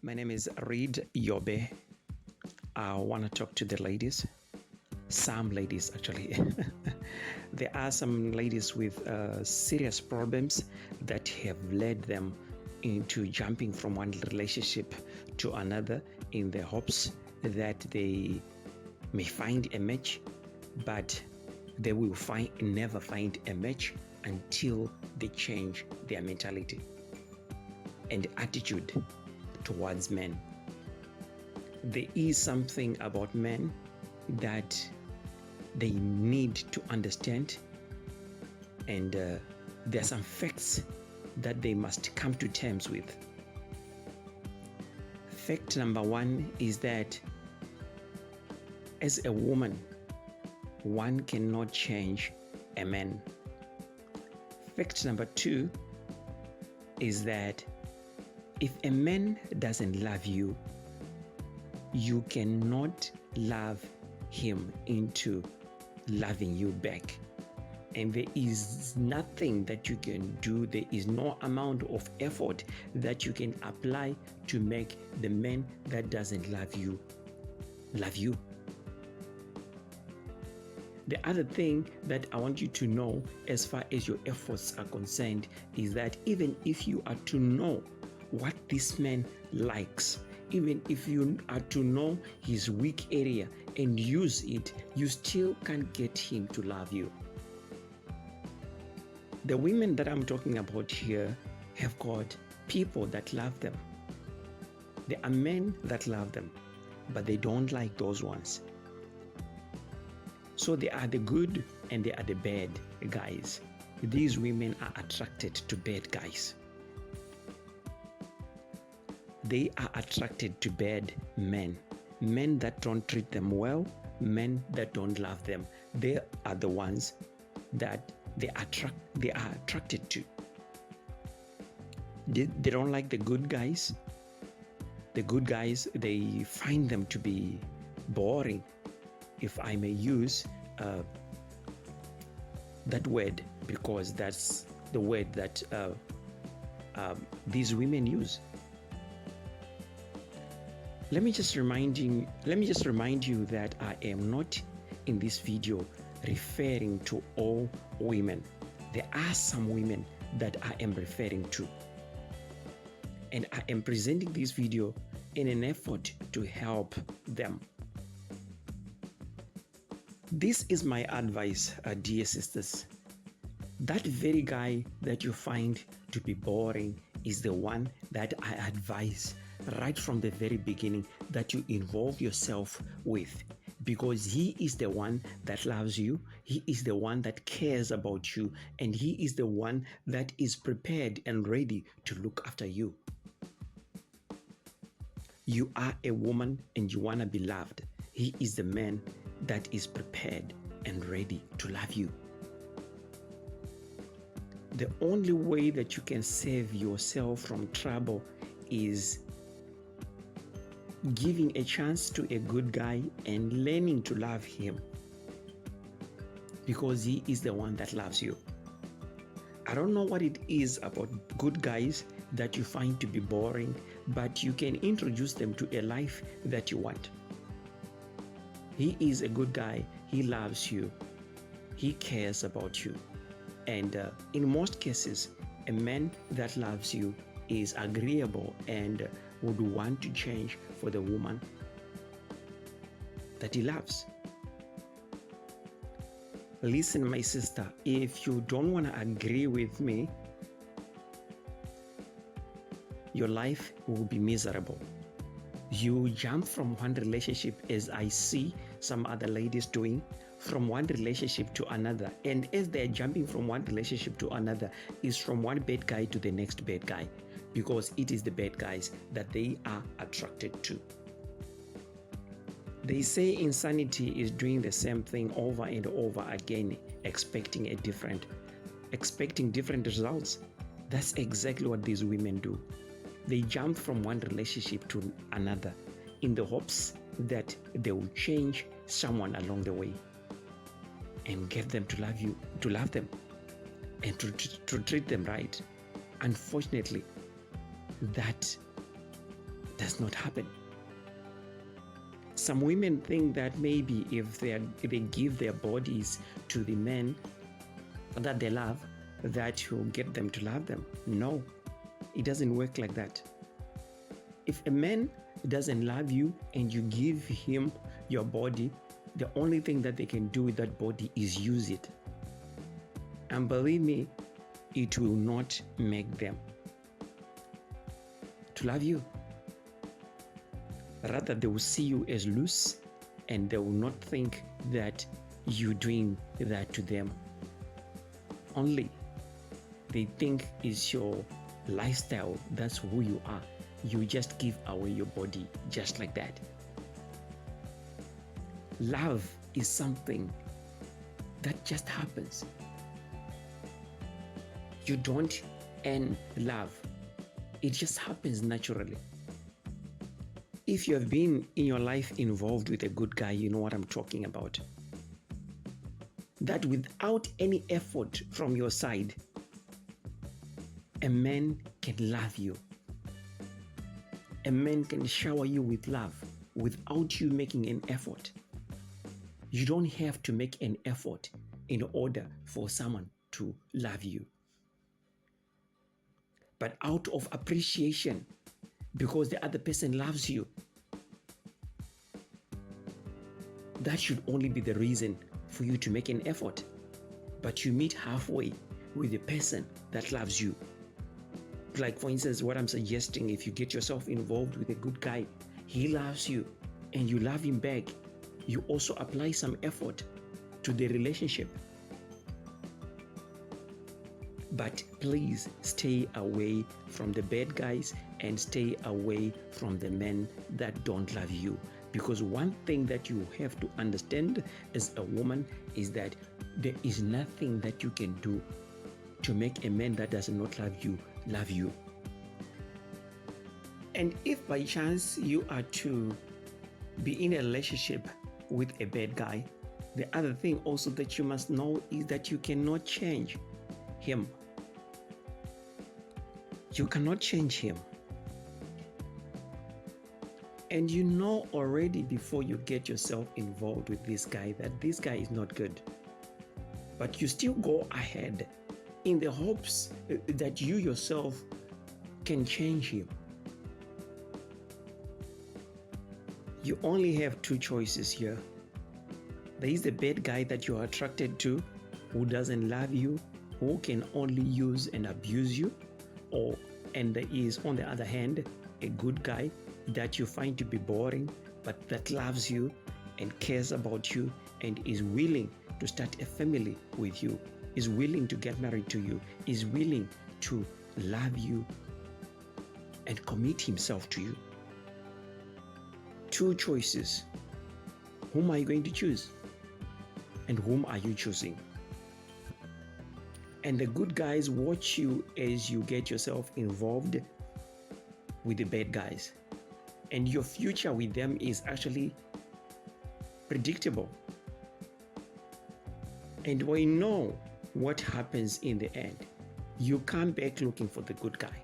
My name is Reed Yobe. I want to talk to the ladies. Some ladies, actually. There are some ladies with serious problems that have led them into jumping from one relationship to another in the hopes that they may find a match, but they will never find a match until they change their mentality and attitude towards men. There is something about men that they need to understand, and there are some facts that they must come to terms with. Fact number one is that as a woman, one cannot change a man. Fact number two is that if a man doesn't love you, you cannot love him into loving you back. And there is nothing that you can do, there is no amount of effort that you can apply to make the man that doesn't love you love you. The other thing that I want you to know as far as your efforts are concerned is that even if you are to know what this man likes, even if you are to know his weak area and use it, you still can't get him to love you. The women that I'm talking about here have got people that love them. There are men that love them, but they don't like those ones. So they are the good and they are the bad guys. These women are attracted to bad guys. They are attracted to bad men. Men that don't treat them well, men that don't love them. They are the ones that they are attracted to. They don't like the good guys. The good guys, they find them to be boring, if I may use that word, because that's the word that these women use. Let me just remind you that I am not in this video referring to all women. There are some women that I am referring to, and I am presenting this video in an effort to help them. This is my advice, dear sisters. That very guy that you find to be boring is the one that I advise right from the very beginning that you involve yourself with, because he is the one that loves you, he is the one that cares about you, and he is the one that is prepared and ready to look after you. You are a woman and you want to be loved. He is the man that is prepared and ready to love you. The only way that you can save yourself from trouble is giving a chance to a good guy and learning to love him, because he is the one that loves you. I don't know what it is about good guys that you find to be boring, but you can introduce them to a life that you want. He is a good guy, he loves you, he cares about you, and in most cases, a man that loves you is agreeable and would want to change for the woman that he loves. Listen, my sister, if you don't want to agree with me, your life will be miserable. You jump from one relationship, as I see some other ladies doing, from one relationship to another, and as they're jumping from one relationship to another, is from one bad guy to the next bad guy, because it is the bad guys that they are attracted to. They say insanity is doing the same thing over and over again, expecting different results. That's exactly what these women do. They jump from one relationship to another in the hopes that they will change someone along the way and get them to love them, and to treat them right. Unfortunately, that Does not happen. Some women think that maybe if they give their bodies to the men that they love, that will get them to love them. No, it doesn't work like that. If a man doesn't love you and you give him your body, the only thing that they can do with that body is use it. And believe me, it will not make them to love you. Rather, they will see you as loose, and they will not think that you're doing that to them. Only they think it's your lifestyle, that's who you are. You just give away your body just like that. Love is something that just happens. You don't earn love. It just happens naturally. If you have been in your life involved with a good guy, you know what I'm talking about. That without any effort from your side, a man can love you. A man can shower you with love without you making an effort. You don't have to make an effort in order for someone to love you. But out of appreciation, because the other person loves you, that should only be the reason for you to make an effort. But you meet halfway with the person that loves you. Like, for instance, what I'm suggesting, if you get yourself involved with a good guy, he loves you and you love him back, you also apply some effort to the relationship. But please stay away from the bad guys and stay away from the men that don't love you. Because one thing that you have to understand as a woman is that there is nothing that you can do to make a man that does not love you. And if by chance you are to be in a relationship with a bad guy, the other thing also that you must know is that you cannot change him. You cannot change him. And you know already before you get yourself involved with this guy that this guy is not good. But you still go ahead in the hopes that you yourself can change him. You only have two choices here. There is the bad guy that you are attracted to, who doesn't love you, who can only use and abuse you, and there is, on the other hand, a good guy that you find to be boring, but that loves you and cares about you and is willing to start a family with you, is willing to get married to you, is willing to love you and commit himself to you. Two choices. Whom are you going to choose? And whom are you choosing? And the good guys watch you as you get yourself involved with the bad guys. And your future with them is actually predictable. And we know what happens in the end. You come back looking for the good guy.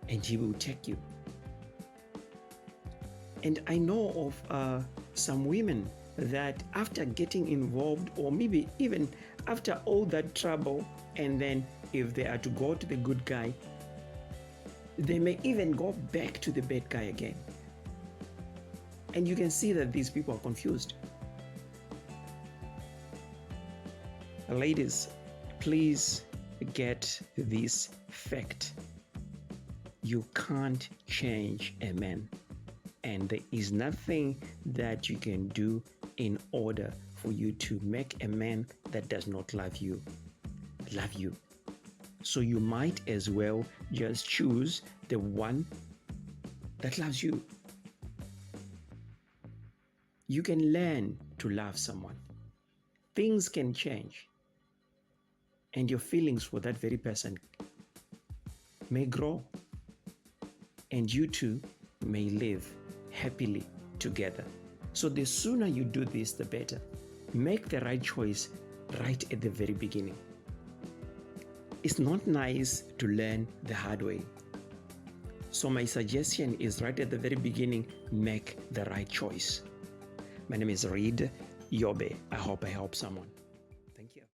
And he will take you. And I know of some women that after getting involved, or maybe even after all that trouble, and then if they are to go to the good guy, they may even go back to the bad guy again. And you can see that these people are confused. Ladies, please get this fact. You can't change a man. And there is nothing that you can do in order for you to make a man that does not love you. So you might as well just choose the one that loves you. You can learn to love someone. Things can change. And your feelings for that very person may grow. And you two may live happily together. So the sooner you do this, the better. Make the right choice right at the very beginning. It's not nice to learn the hard way. So my suggestion is right at the very beginning, make the right choice. My name is Reed Yobe. I hope I help someone. Thank you.